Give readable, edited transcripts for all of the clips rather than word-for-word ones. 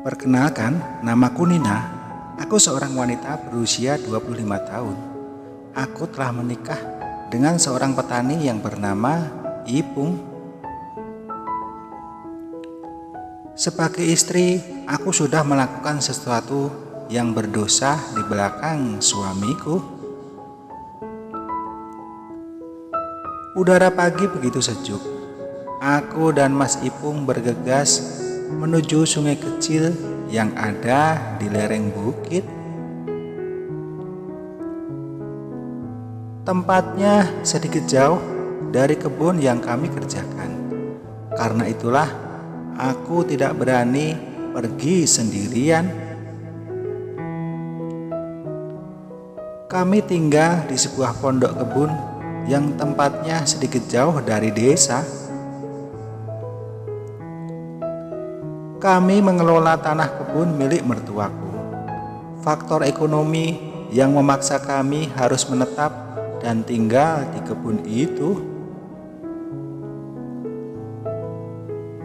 Perkenalkan, namaku Nina. Aku seorang wanita berusia 25 tahun. Aku telah menikah dengan seorang petani yang bernama Ipung. Sebagai istri, aku sudah melakukan sesuatu yang berdosa di belakang suamiku. Udara pagi begitu sejuk. Aku dan Mas Ipung bergegas menuju sungai kecil yang ada di lereng bukit. Tempatnya sedikit jauh dari kebun yang kami kerjakan. Karena itulah aku tidak berani pergi sendirian. Kami tinggal di sebuah pondok kebun yang tempatnya sedikit jauh dari desa. Kami mengelola tanah kebun milik mertuaku. Faktor ekonomi yang memaksa kami harus menetap dan tinggal di kebun itu.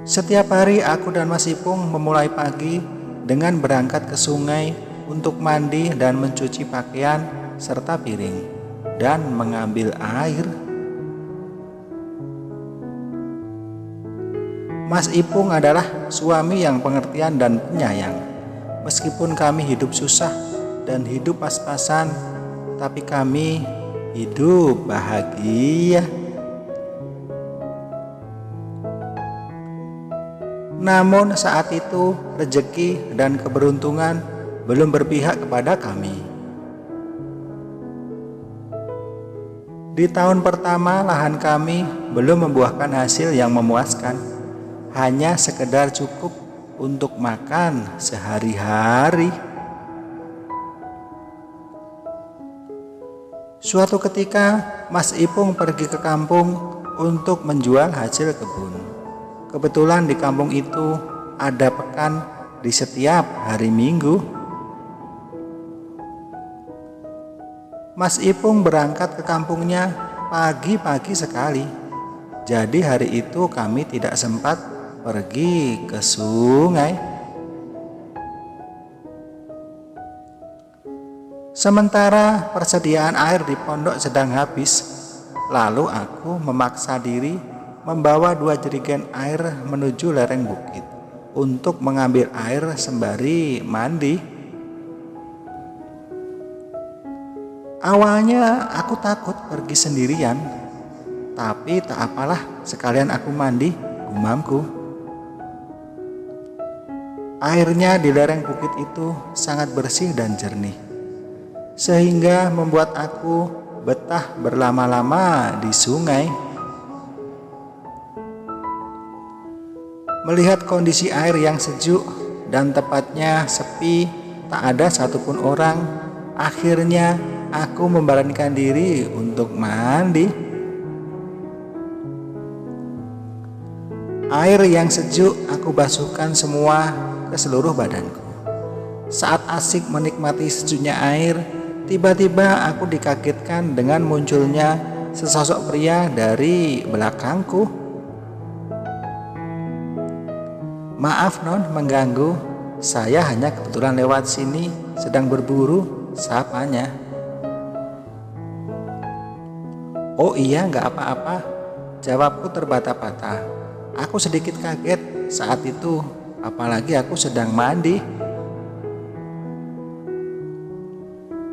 Setiap hari aku dan Mas Ipung memulai pagi dengan berangkat ke sungai untuk mandi dan mencuci pakaian serta piring dan mengambil air. Mas Ipung adalah suami yang pengertian dan penyayang. Meskipun kami hidup susah dan hidup pas-pasan, tapi kami hidup bahagia. Namun saat itu rezeki dan keberuntungan belum berpihak kepada kami. Di tahun pertama lahan kami belum membuahkan hasil yang memuaskan. Hanya sekedar cukup untuk makan sehari-hari. Suatu ketika Mas Ipung pergi ke kampung untuk menjual hasil kebun. Kebetulan di kampung itu ada pekan di setiap hari Minggu. Mas Ipung berangkat ke kampungnya pagi-pagi sekali. Jadi hari itu kami tidak sempat pergi ke sungai. Sementara persediaan air di pondok sedang habis, lalu aku memaksa diri membawa 2 jerigen air menuju lereng bukit untuk mengambil air sembari mandi. Awalnya aku takut pergi sendirian, tapi tak apalah, sekalian aku mandi, gumamku. Airnya di lereng bukit itu sangat bersih dan jernih, sehingga membuat aku betah berlama-lama di sungai. Melihat kondisi air yang sejuk dan tepatnya sepi, tak ada satupun orang, akhirnya aku memberanikan diri untuk mandi. Air yang sejuk aku basuhkan semua ke seluruh badanku. Saat asik menikmati sejuknya air, tiba-tiba aku dikagetkan dengan munculnya sesosok pria dari belakangku. "Maaf non, mengganggu. Saya hanya kebetulan lewat sini, sedang berburu," sapanya. "Oh iya, gak apa-apa," jawabku terbata-bata. Aku sedikit kaget saat itu, apalagi aku sedang mandi.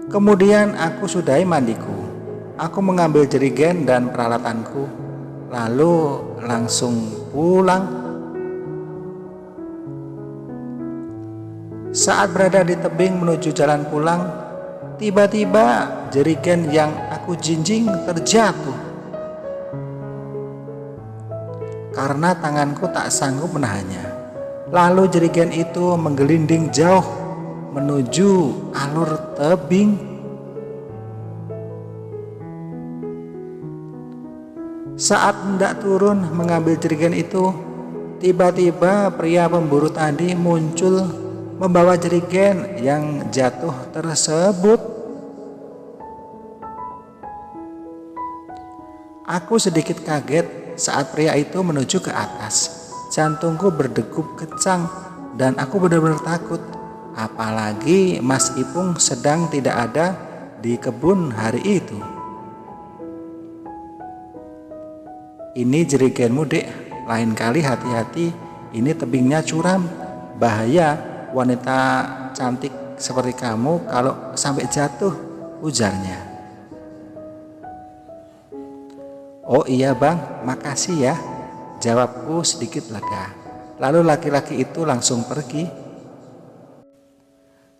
Kemudian aku sudahi mandiku. Aku mengambil jerigen dan peralatanku, lalu langsung pulang. Saat berada di tebing menuju jalan pulang, tiba-tiba jerigen yang aku jinjing terjatuh. Karena tanganku tak sanggup menahannya. Lalu jerigen itu menggelinding jauh menuju alur tebing. Saat hendak turun mengambil jerigen itu, tiba-tiba pria pemburu tadi muncul membawa jerigen yang jatuh tersebut. Aku sedikit kaget saat pria itu menuju ke atas. Jantungku berdegup kencang Dan aku benar-benar takut, apalagi Mas Ipung sedang tidak ada di kebun hari itu. Ini jerigenmu, Dek, lain kali hati-hati, ini tebingnya curam, bahaya wanita cantik seperti kamu kalau sampai jatuh, ujarnya. Oh iya bang, makasih ya, jawabku sedikit lega. Lalu laki-laki itu langsung pergi.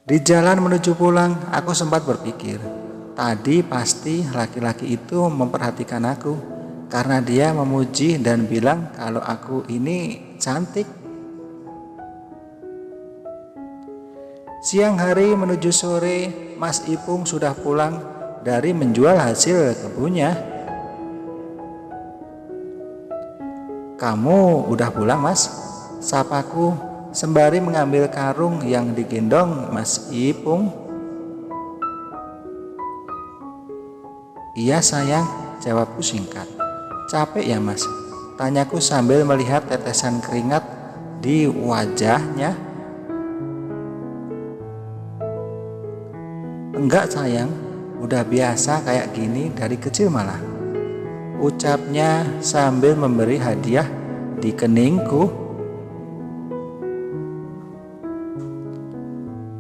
Di jalan menuju pulang, aku sempat berpikir, tadi pasti laki-laki itu memperhatikan aku, karena dia memuji dan bilang kalau aku ini cantik. Siang hari menuju sore, Mas Ipung sudah pulang dari menjual hasil kebunnya. Kamu udah pulang, Mas? Sapaku sembari mengambil karung yang digendong Mas Ipung. Iya sayang, jawabku singkat. Capek ya Mas? Tanyaku sambil melihat tetesan keringat di wajahnya. Enggak sayang, udah biasa kayak gini dari kecil malah, ucapnya sambil memberi hadiah di keningku.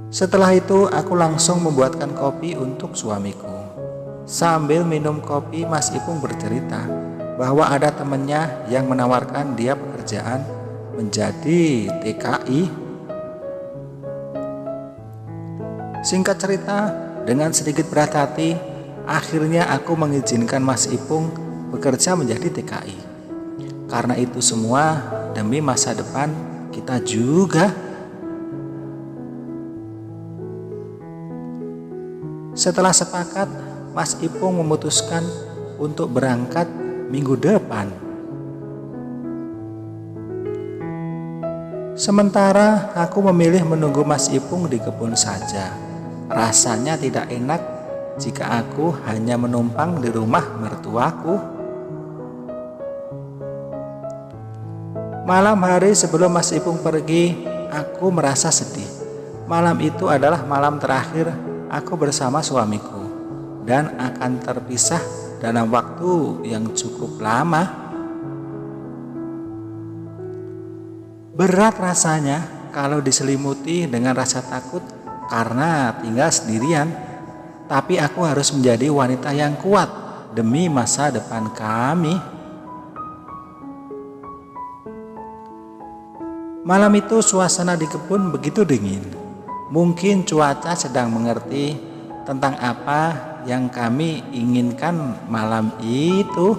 Setelah itu aku langsung membuatkan kopi untuk suamiku. Sambil minum kopi, Mas Ipung bercerita bahwa ada temannya yang menawarkan dia pekerjaan menjadi TKI. Singkat cerita, dengan sedikit berat hati, akhirnya aku mengizinkan Mas Ipung bekerja menjadi TKI. Karena itu semua demi masa depan kita juga. Setelah sepakat, Mas Ipung memutuskan untuk berangkat minggu depan. Sementara aku memilih menunggu Mas Ipung di kebun saja. Rasanya tidak enak jika aku hanya menumpang di rumah mertuaku. Malam hari sebelum Mas Ipung pergi, aku merasa sedih. Malam itu adalah malam terakhir aku bersama suamiku dan akan terpisah dalam waktu yang cukup lama. Berat rasanya kalau diselimuti dengan rasa takut karena tinggal sendirian, tapi aku harus menjadi wanita yang kuat demi masa depan kami. Malam itu suasana di kebun begitu dingin. Mungkin cuaca sedang mengerti tentang apa yang kami inginkan malam itu.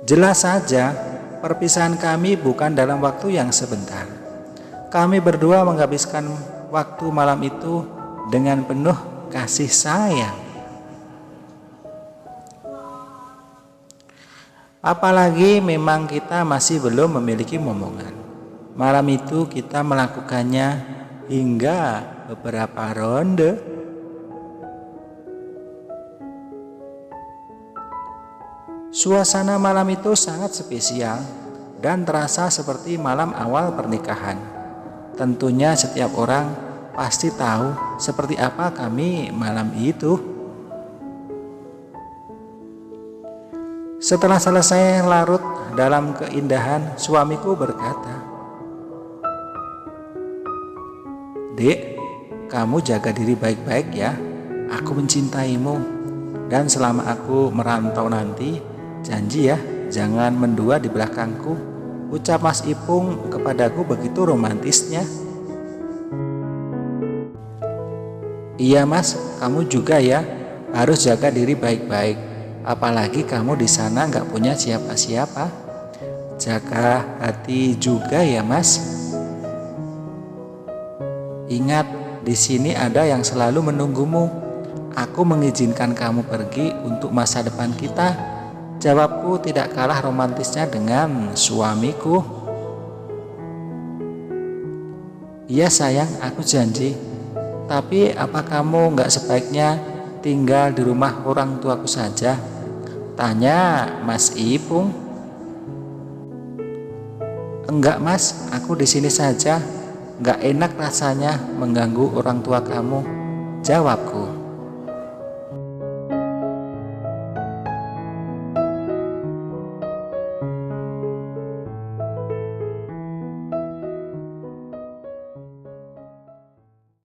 Jelas saja, perpisahan kami bukan dalam waktu yang sebentar. Kami berdua menghabiskan waktu malam itu dengan penuh kasih sayang. Apalagi memang kita masih belum memiliki momongan. Malam itu kita melakukannya hingga beberapa ronde. Suasana malam itu sangat spesial dan terasa seperti malam awal pernikahan. Tentunya setiap orang pasti tahu seperti apa kami malam itu. Setelah selesai larut dalam keindahan, suamiku berkata, "Dek, kamu jaga diri baik-baik ya. Aku mencintaimu. Dan selama aku merantau nanti, janji ya, jangan mendua di belakangku," ucap Mas Ipung kepadaku begitu romantisnya. Iya Mas, kamu juga ya, harus jaga diri baik-baik. Apalagi kamu di sana nggak punya siapa-siapa. Jaga hati juga ya Mas. Ingat, di sini ada yang selalu menunggumu. Aku mengizinkan kamu pergi untuk masa depan kita. Jawabku tidak kalah romantisnya dengan suamiku. Iya sayang, aku janji. Tapi apa kamu nggak sebaiknya tinggal di rumah orang tuaku saja? Tanya Mas Ipung. Enggak mas, aku di sini saja. Enggak enak rasanya mengganggu orang tua kamu, jawabku.